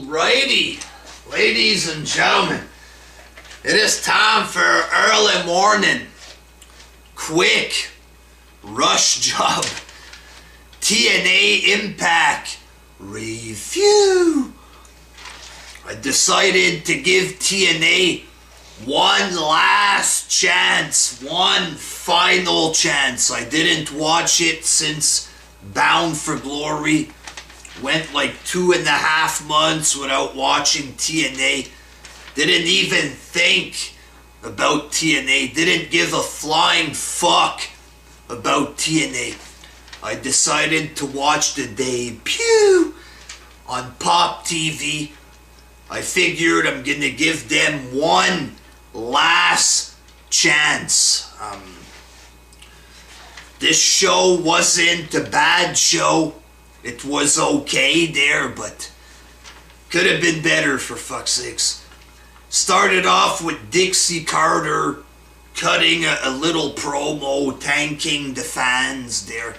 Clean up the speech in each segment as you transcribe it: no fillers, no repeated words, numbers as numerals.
Righty, ladies and gentlemen, it is time for early morning, quick, rush job, TNA Impact review. I decided to give TNA one last chance, one final chance. I didn't watch it since Bound for Glory. Went like 2.5 months without watching TNA. Didn't even think about TNA. Didn't give a flying fuck about TNA. I decided to watch the debut on Pop TV. I figured I'm gonna give them one last chance. This show wasn't a bad show. It was okay there, but could have been better, for fuck's sakes. Started off with Dixie Carter cutting a little promo, thanking the fans there.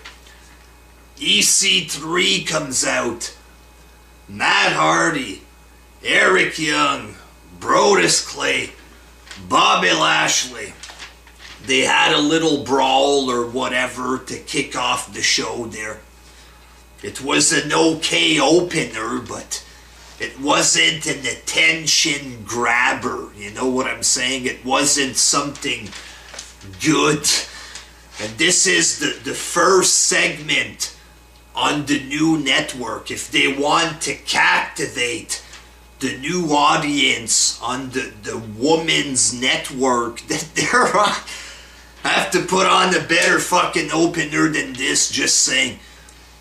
EC3 comes out. Matt Hardy, Eric Young, Brodus Clay, Bobby Lashley. They had a little brawl or whatever to kick off the show there. It was an okay opener, but it wasn't an attention grabber. You know what I'm saying? It wasn't something good. And this is the first segment on the new network. If they want to captivate the new audience on the women's network, that they're on, have to put on a better fucking opener than this. Just saying.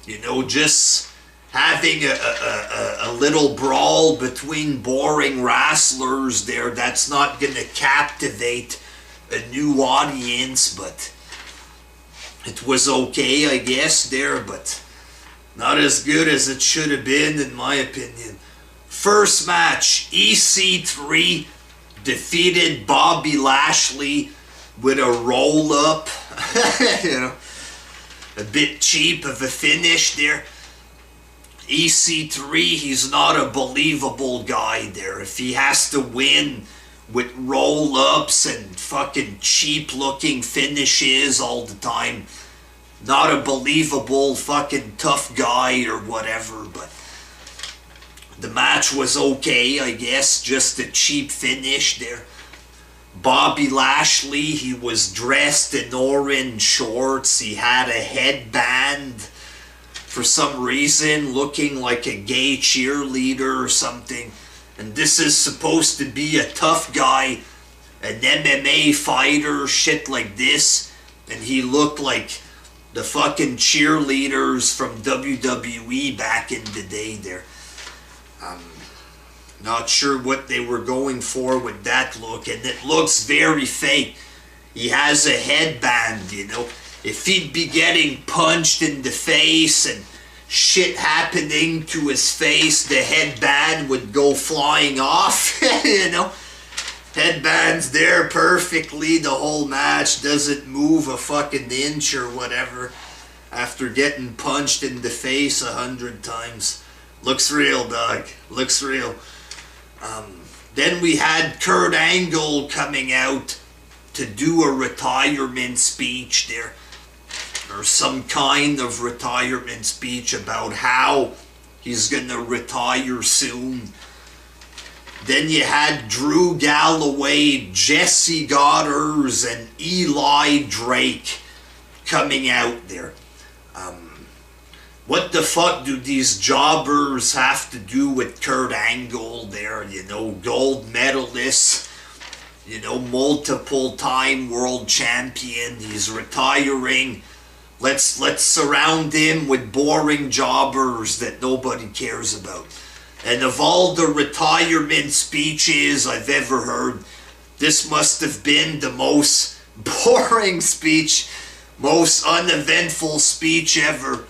You know, just having a little brawl between boring wrestlers there, that's not going to captivate a new audience, but it was okay, I guess, there, but not as good as it should have been, in my opinion. First match, EC3 defeated Bobby Lashley with a roll-up, you know. A bit cheap of a finish there. EC3, he's not a believable guy there. If he has to win with roll-ups and fucking cheap-looking finishes all the time, not a believable fucking tough guy or whatever, but the match was okay, I guess. Just a cheap finish there. Bobby Lashley, he was dressed in orange shorts. He had a headband for some reason, looking like a gay cheerleader or something. And this is supposed to be a tough guy, an MMA fighter, shit like this. And he looked like the fucking cheerleaders from WWE back in the day there. Not sure what they were going for with that look, and it looks very fake. He has a headband, you know. If he'd be getting punched in the face and shit happening to his face, the headband would go flying off, you know. Headband's there perfectly the whole match, doesn't move a fucking inch or whatever after getting punched in the face 100 times. Looks real, dog. Looks real. Then we had Kurt Angle coming out to do a retirement speech there, or some kind of retirement speech about how he's gonna retire soon. Then you had Drew Galloway, Jesse Goddard, and Eli Drake coming out there. What the fuck do these jobbers have to do with Kurt Angle there? You know, gold medalist, you know, multiple time world champion. He's retiring. Let's surround him with boring jobbers that nobody cares about. And of all the retirement speeches I've ever heard, this must have been the most boring speech, most uneventful speech ever.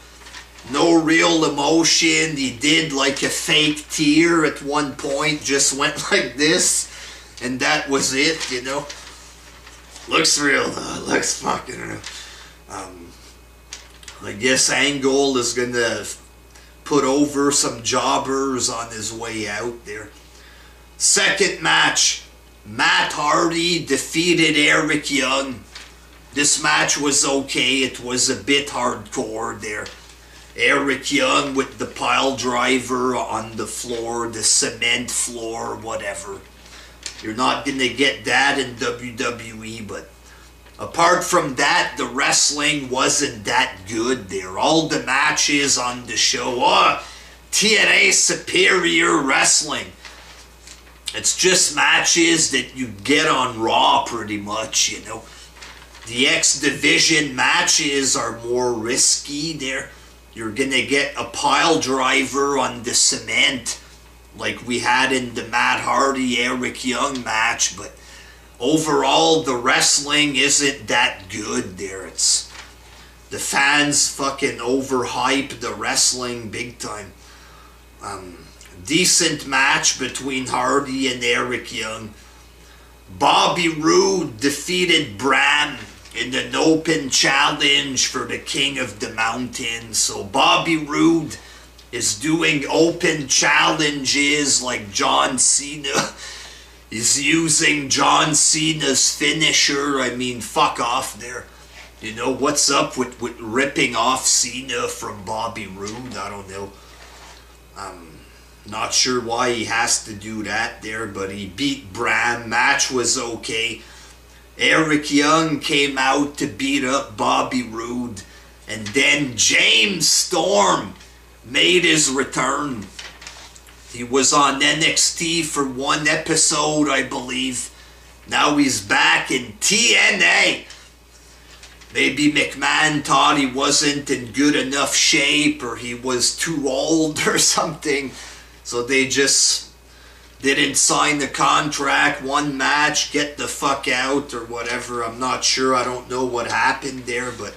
No real emotion. He did like a fake tear at one point, just went like this, and that was it, you know. Looks real though, looks fucking real. I guess Angle is gonna put over some jobbers on his way out there. Second match, Matt Hardy defeated Eric Young. This match was okay. It was a bit hardcore there. Eric Young with the pile driver on the floor, the cement floor, whatever. You're not going to get that in WWE, but apart from that, the wrestling wasn't that good there. All the matches on the show, TNA Superior Wrestling. It's just matches that you get on Raw pretty much, you know. The X Division matches are more risky there. You're going to get a pile driver on the cement like we had in the Matt Hardy Eric Young match, but overall the wrestling isn't that good there. It's the fans fucking overhype the wrestling big time. Decent match between Hardy and Eric Young. Bobby Roode defeated Bram in an open challenge for the King of the Mountain. So Bobby Roode is doing open challenges like John Cena. He's using John Cena's finisher. I mean, fuck off there. You know, what's up with ripping off Cena from Bobby Roode? I don't know. Not sure why he has to do that there, but he beat Bram. Match was okay. Eric Young came out to beat up Bobby Roode. And then James Storm made his return. He was on NXT for one episode, I believe. Now he's back in TNA. Maybe McMahon thought he wasn't in good enough shape, or he was too old or something. So they just didn't sign the contract, one match, get the fuck out or whatever. I'm not sure. I don't know what happened there, but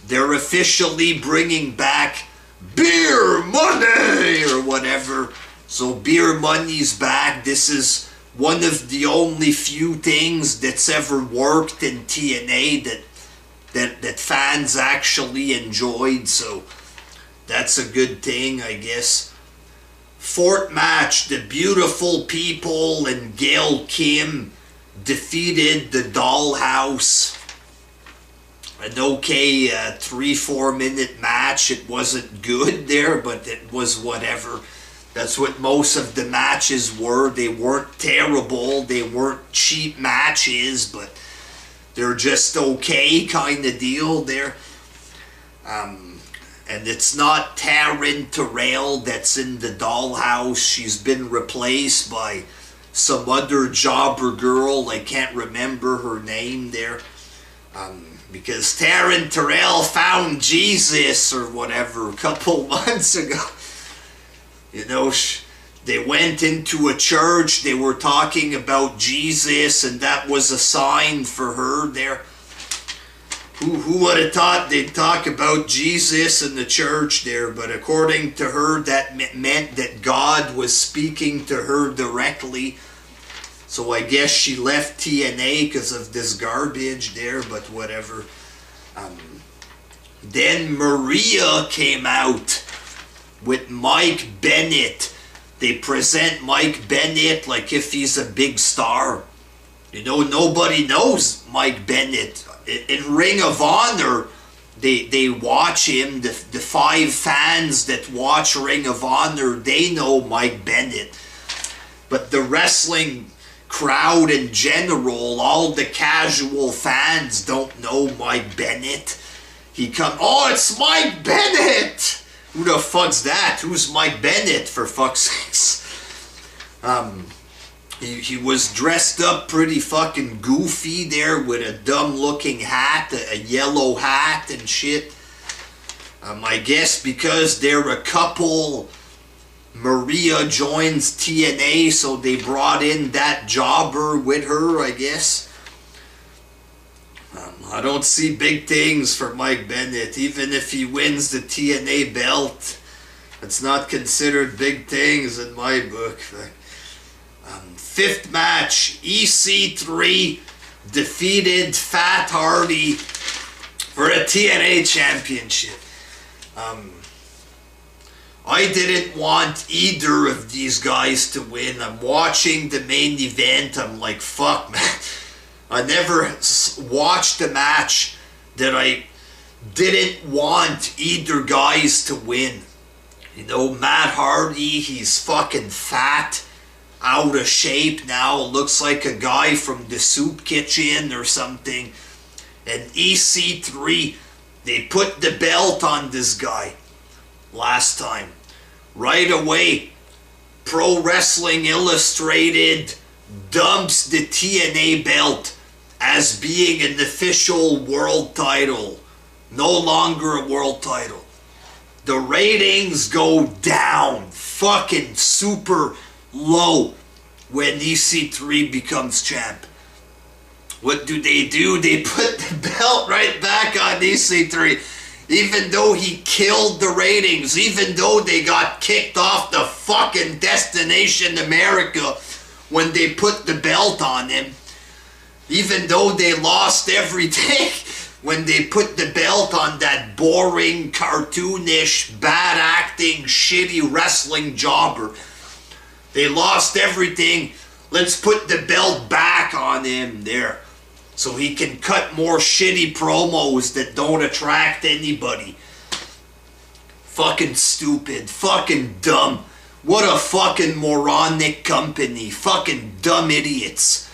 they're officially bringing back Beer Money or whatever. So Beer Money's back. This is one of the only few things that's ever worked in TNA that fans actually enjoyed. So that's a good thing, I guess. Fourth match, the Beautiful People and Gail Kim defeated the Dollhouse. An okay 3-4 minute match. It wasn't good there, but it was whatever. That's what most of the matches were. They weren't terrible. They weren't cheap matches, but they're just okay kind of deal there. And it's not Taryn Terrell that's in the Dollhouse. She's been replaced by some other jobber girl. I can't remember her name there. Because Taryn Terrell found Jesus or whatever a couple months ago. You know, they went into a church. They were talking about Jesus, and that was a sign for her there. Who would have thought they'd talk about Jesus in the church there? But according to her, that meant that God was speaking to her directly. So I guess she left TNA because of this garbage there, but whatever. Then Maria came out with Mike Bennett. They present Mike Bennett like if he's a big star. You know, nobody knows Mike Bennett. In Ring of Honor, they watch him. The 5 fans that watch Ring of Honor, they know Mike Bennett. But the wrestling crowd in general, all the casual fans don't know Mike Bennett. Oh, it's Mike Bennett! Who the fuck's that? Who's Mike Bennett, for fuck's sakes? He was dressed up pretty fucking goofy there with a dumb looking hat, a yellow hat and shit. I guess because they're a couple, Maria joins TNA, so they brought in that jobber with her, I guess. I don't see big things for Mike Bennett. Even if he wins the TNA belt, it's not considered big things in my book. Fifth match, EC3 defeated Fat Hardy for a TNA championship. I didn't want either of these guys to win. I'm watching the main event. I'm like, fuck, man. I never watched a match that I didn't want either guys to win. You know, Matt Hardy, he's fucking fat, out of shape now. Looks like a guy from the soup kitchen or something. And EC3, they put the belt on this guy last time. Right away, Pro Wrestling Illustrated dumps the TNA belt as being an official world title. No longer a world title. The ratings go down fucking super low when EC3 becomes champ. What do? They put the belt right back on EC3. Even though he killed the ratings, even though they got kicked off the fucking Destination America when they put the belt on him, even though they lost everything when they put the belt on that boring, cartoonish, bad acting, shitty wrestling jobber, they lost everything. Let's put the belt back on him there, so he can cut more shitty promos that don't attract anybody. Fucking stupid. Fucking dumb. What a fucking moronic company. Fucking dumb idiots.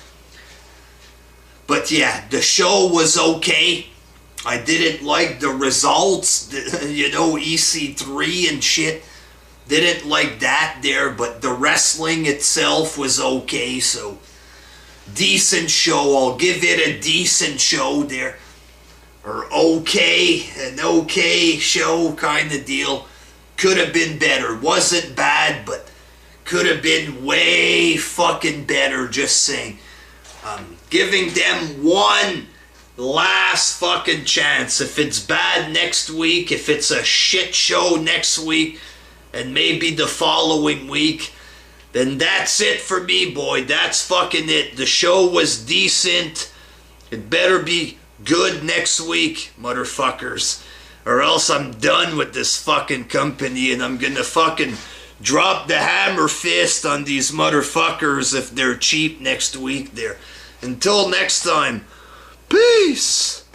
But yeah, the show was okay. I didn't like the results. You know, EC3 and shit. Didn't like that there, but the wrestling itself was okay, so decent show. I'll give it a decent show there. Or okay, an okay show kind of deal. Could have been better. Wasn't bad, but could have been way fucking better, just saying. Giving them one last fucking chance. If it's bad next week, if it's a shit show next week, and maybe the following week, then that's it for me, boy. That's fucking it. The show was decent. It better be good next week, motherfuckers. Or else I'm done with this fucking company and I'm gonna fucking drop the hammer fist on these motherfuckers if they're cheap next week there. Until next time, peace!